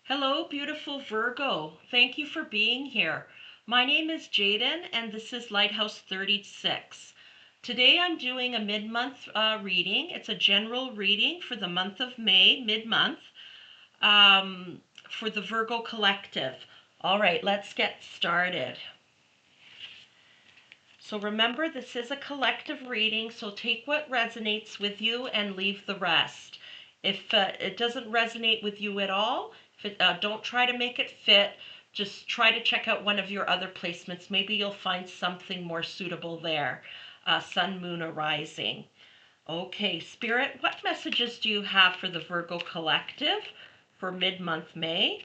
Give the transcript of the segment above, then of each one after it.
Hello, beautiful Virgo. Thank you for being here. My name is Jaden, and this is Lighthouse 36. Today I'm doing a mid-month reading. It's a general reading for the month of May, mid-month, for the Virgo Collective. All right, let's get started. So remember, this is a collective reading, so take what resonates with you and leave the rest. If it doesn't resonate with you at all, don't try to make it fit. Just try to check out one of your other placements. Maybe you'll find something more suitable there. Sun, Moon, or Rising. Okay, Spirit, what messages do you have for the Virgo Collective for mid-month May?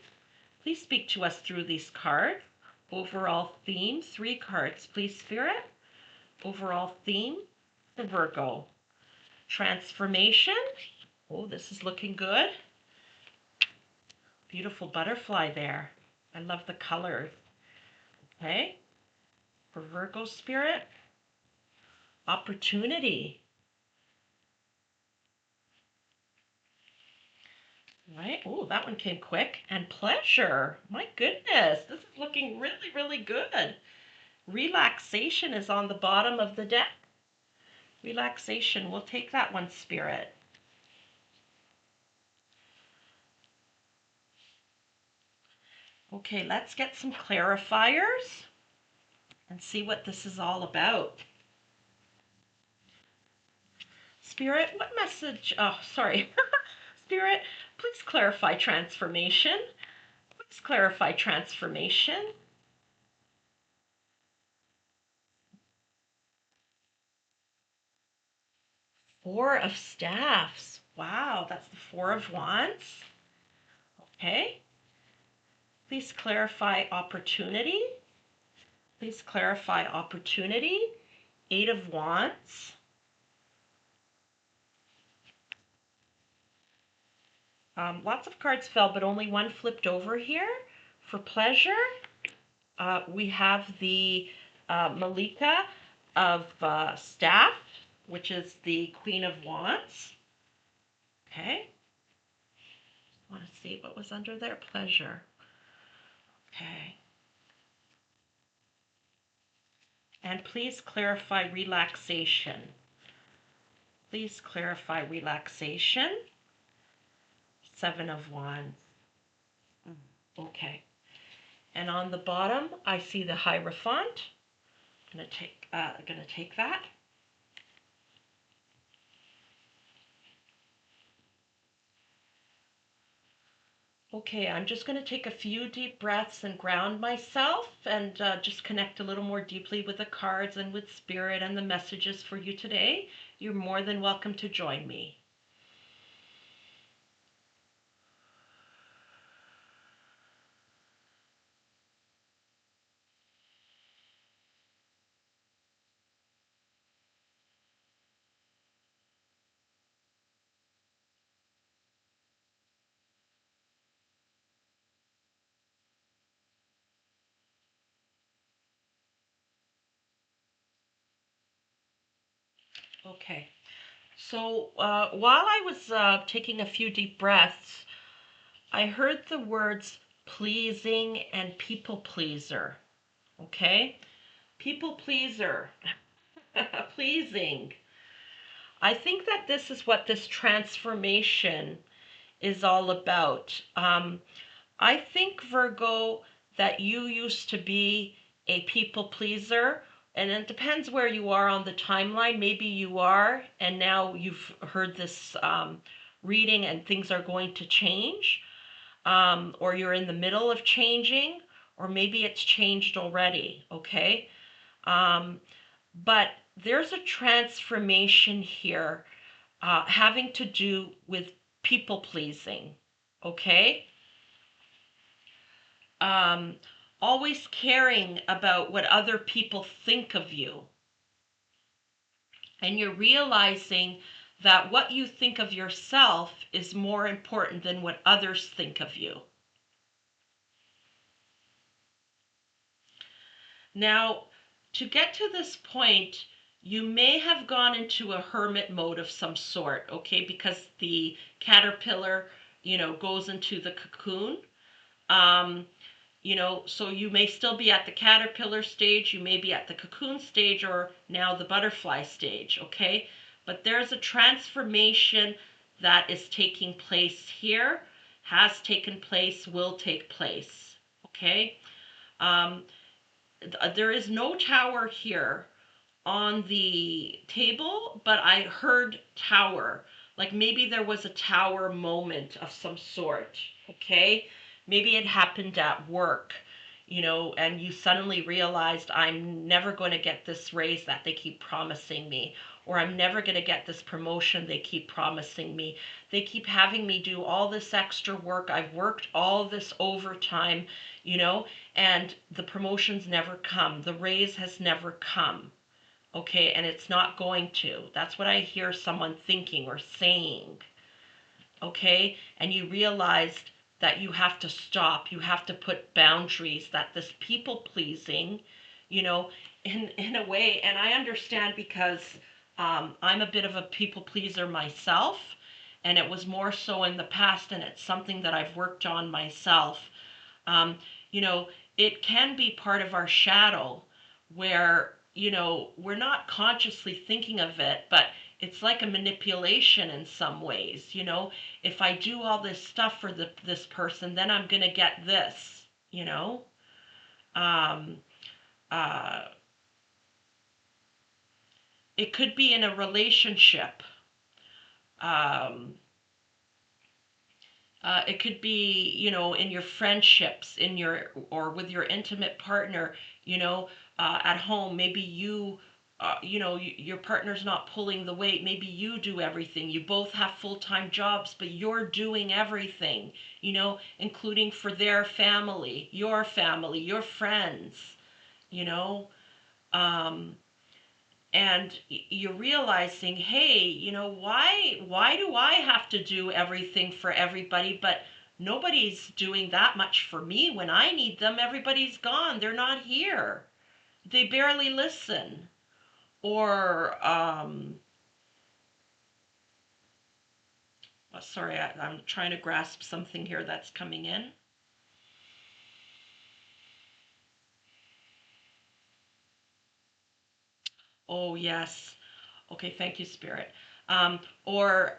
Please speak to us through these cards. Overall theme, 3 cards, please, Spirit. Overall theme for Virgo. Transformation. Oh, this is looking good. Beautiful butterfly there. I love the colors. Okay. For Virgo Spirit. Opportunity. Right. Oh, that one came quick. And pleasure. My goodness. This is looking really, really good. Relaxation is on the bottom of the deck. Relaxation. We'll take that one, Spirit. Okay, let's get some clarifiers and see what this is all about. Spirit, what message? Oh, sorry. Spirit, please clarify transformation. Please clarify transformation. Four of Staffs. Wow, that's the Four of Wands. Okay. Please clarify opportunity. Please clarify opportunity. Eight of Wands. Lots of cards fell, but only one flipped over here. For pleasure, we have the Malika of Staff, which is the Queen of Wands. Okay. I want to see what was under there. Pleasure. Okay. And please clarify relaxation. Please clarify relaxation. Seven of Wands. Okay. And on the bottom, I see the Hierophant. I'm gonna take that. Okay, I'm just going to take a few deep breaths and ground myself and just connect a little more deeply with the cards and with Spirit and the messages for you today. You're more than welcome to join me. Okay, so while I was taking a few deep breaths, I heard the words pleasing and people pleaser. Okay, people pleaser, pleasing. I think that this is what this transformation is all about. I think, Virgo, that you used to be a people pleaser, and it depends where you are on the timeline. Maybe you are, and now you've heard this reading and things are going to change, or you're in the middle of changing, or maybe it's changed already, okay? But there's a transformation here having to do with people pleasing, okay? Always caring about what other people think of you. And you're realizing that what you think of yourself is more important than what others think of you. Now, to get to this point, you may have gone into a hermit mode of some sort, okay? Because the caterpillar, goes into the cocoon. Um, so you may still be at the caterpillar stage, you may be at the cocoon stage, or now the butterfly stage, okay? But there's a transformation that is taking place here, has taken place, will take place, okay? Um, there is no tower here on the table, but I heard tower. Like maybe there was a tower moment of some sort, okay? Maybe it happened at work, and you suddenly realized I'm never going to get this raise that they keep promising me, or I'm never going to get this promotion they keep promising me. They keep having me do all this extra work. I've worked all this overtime, and the promotions never come. The raise has never come. Okay, and it's not going to. That's what I hear someone thinking or saying. Okay, and you realized that you have to stop. You have to put boundaries. That this people pleasing, you know, in a way, and I understand because I'm a bit of a people pleaser myself, and it was more so in the past, and it's something that I've worked on myself. Um, you know, it can be part of our shadow where, we're not consciously thinking of it, but it's like a manipulation in some ways. If I do all this stuff for this person, then I'm going to get this, you know. Um, uh, it could be in a relationship. Um, it could be, in your friendships, or with your intimate partner, at home. Maybe your partner's not pulling the weight. Maybe you do everything. You both have full-time jobs, but you're doing everything, including for their family, your friends, you know. Um, and you're realizing, hey, why do I have to do everything for everybody, but nobody's doing that much for me when I need them? Everybody's gone, they're not here, they barely listen. Or sorry, I'm trying to grasp something here that's coming in. Oh yes. Okay, thank you, Spirit. Or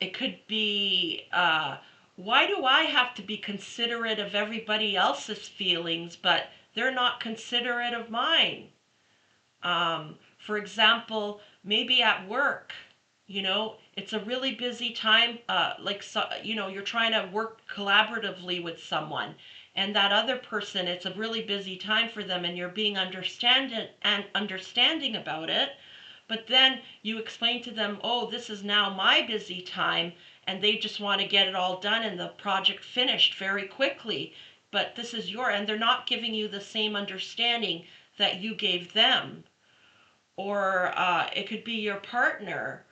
it could be, why do I have to be considerate of everybody else's feelings, but they're not considerate of mine? For example, maybe at work, it's a really busy time. Like, so, you're trying to work collaboratively with someone, and that other person, it's a really busy time for them, and you're being understanding about it. But then you explain to them, oh, this is now my busy time, and they just want to get it all done and the project finished very quickly. But this is and they're not giving you the same understanding that you gave them. Or it could be your partner,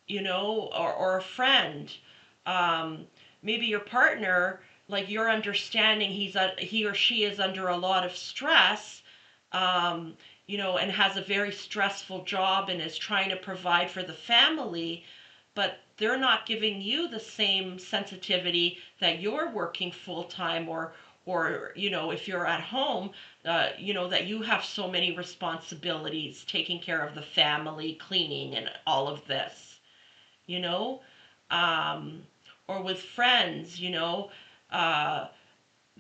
or a friend. Um, Maybe your partner, like you're understanding he or she is under a lot of stress, um, and has a very stressful job and is trying to provide for the family, but they're not giving you the same sensitivity that you're working full time, or if you're at home, that you have so many responsibilities, taking care of the family, cleaning, and all of this, you know, um, or with friends, uh,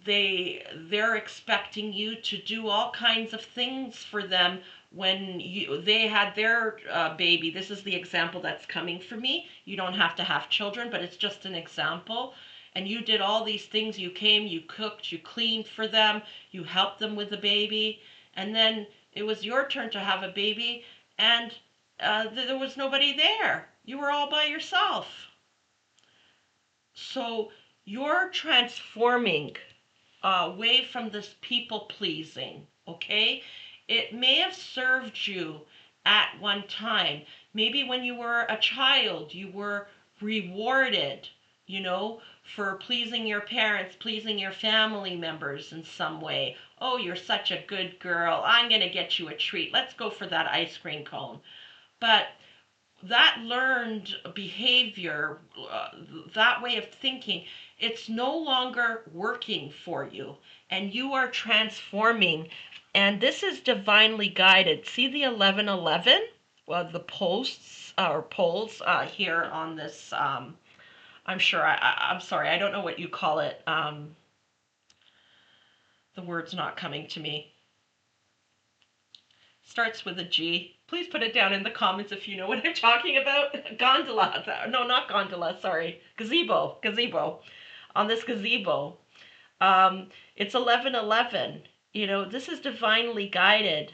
they're expecting you to do all kinds of things for them when they had their baby. This is the example that's coming for me. You don't have to have children, but it's just an example. And you did all these things. You came, you cooked, you cleaned for them, you helped them with the baby, and then it was your turn to have a baby, and there was nobody there. You were all by yourself. So you're transforming away from this people pleasing, okay? It may have served you at one time. Maybe when you were a child, you were rewarded, for pleasing your parents, pleasing your family members in some way. Oh, you're such a good girl. I'm going to get you a treat. Let's go for that ice cream cone. But that learned behavior, that way of thinking, it's no longer working for you, and you are transforming. And this is divinely guided. See the 1111? Well, the posts or poles here on this. I'm sure. I'm sorry. I don't know what you call it. The word's not coming to me. Starts with a G. Please put it down in the comments if you know what I'm talking about. Gondola. No, not gondola. Sorry. Gazebo. Gazebo. On this gazebo. It's 1111. You know, this is divinely guided.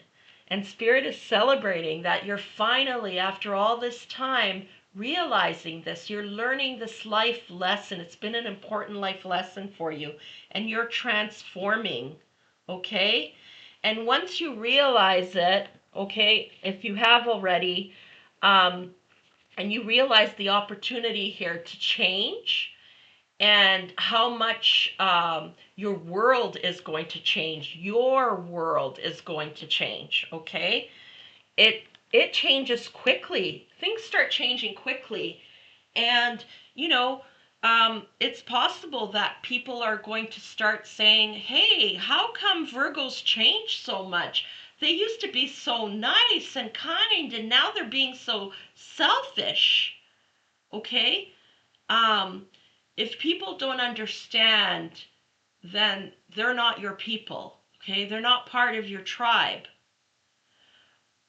And Spirit is celebrating that you're finally, after all this time, realizing this. You're learning this life lesson. It's been an important life lesson for you. And you're transforming. Okay? And once you realize it, okay, if you have already, and you realize the opportunity here to change and how much your world is going to change, your world is going to change, okay? It it changes quickly. Things start changing quickly, and you know, it's possible that people are going to start saying, hey, how come Virgos changed so much? They used to be so nice and kind, and now they're being so selfish. Okay? Um, if people don't understand, then they're not your people. Okay? They're not part of your tribe.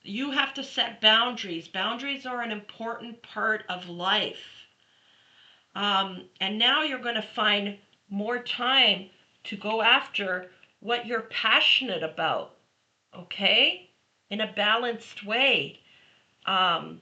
You have to set boundaries. Boundaries are an important part of life. And now you're going to find more time to go after what you're passionate about, okay? In a balanced way. Um,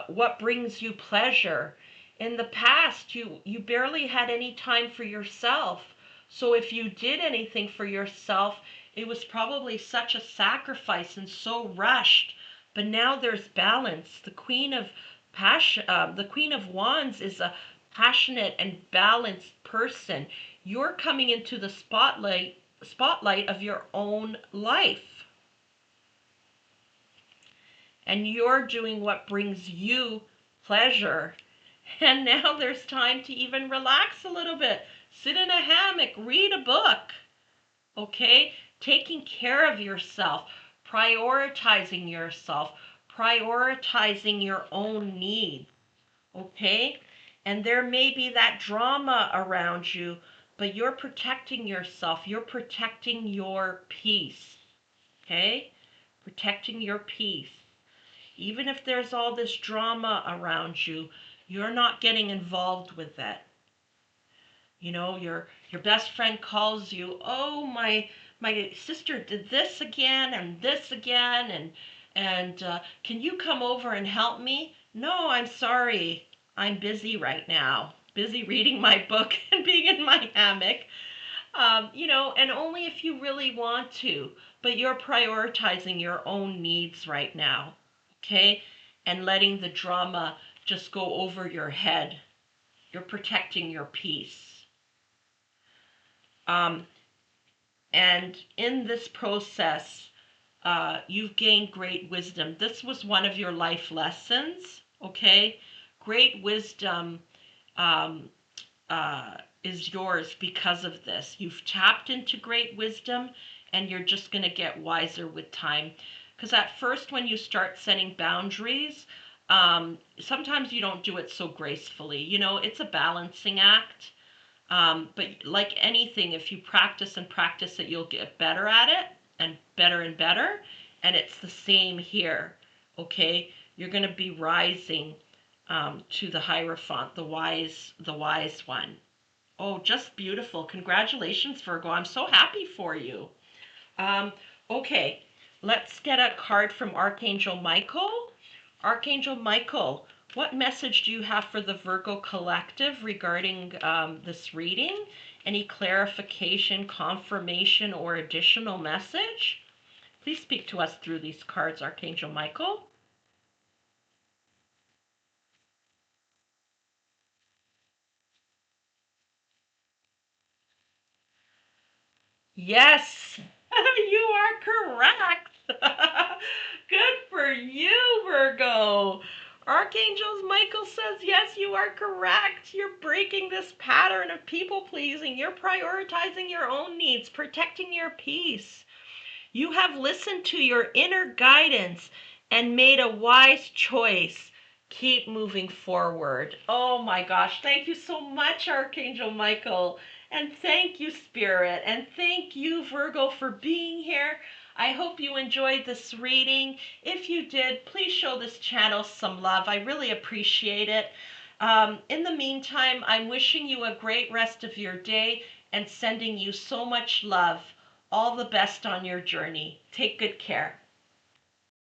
what brings you pleasure? In the past, you barely had any time for yourself. So if you did anything for yourself, it was probably such a sacrifice and so rushed. But now there's balance. The Queen of Passion, the Queen of Wands is a passionate and balanced person. You're coming into the spotlight of your own life, and you're doing what brings you pleasure. And now there's time to even relax a little bit. Sit in a hammock, read a book, okay? Taking care of yourself, prioritizing yourself, prioritizing your own needs, okay? And there may be that drama around you, but you're protecting yourself. You're protecting your peace, okay? Protecting your peace. Even if there's all this drama around you, you're not getting involved with it. You know, your best friend calls you, "Oh, my sister did this again and this again, and can you come over and help me?" "No, I'm sorry. I'm busy right now. Busy reading my book and being in my hammock." You know, and only if you really want to, but you're prioritizing your own needs right now, okay? And letting the drama just go over your head. You're protecting your peace. Um, and in this process, you've gained great wisdom. This was one of your life lessons, okay? Great wisdom um, is yours because of this. You've tapped into great wisdom, and you're just going to get wiser with time. Because at first, when you start setting boundaries, sometimes you don't do it so gracefully. You know, it's a balancing act. But like anything, if you practice and practice it, you'll get better at it and better and better. And it's the same here. Okay, you're going to be rising to the Hierophant, the wise one. Oh, just beautiful. Congratulations, Virgo. I'm so happy for you. Um, okay, let's get a card from Archangel Michael. Archangel Michael, what message do you have for the Virgo Collective regarding this reading? Any clarification, confirmation, or additional message? Please speak to us through these cards, Archangel Michael. Yes, you are correct. Good for you, Virgo. Archangels, Michael says, yes, you are correct. You're breaking this pattern of people pleasing. You're prioritizing your own needs, protecting your peace. You have listened to your inner guidance and made a wise choice. Keep moving forward. Oh my gosh. Thank you so much, Archangel Michael. And thank you, Spirit. And thank you, Virgo, for being here. I hope you enjoyed this reading. If you did, please show this channel some love. I really appreciate it. In the meantime, I'm wishing you a great rest of your day and sending you so much love. All the best on your journey. Take good care.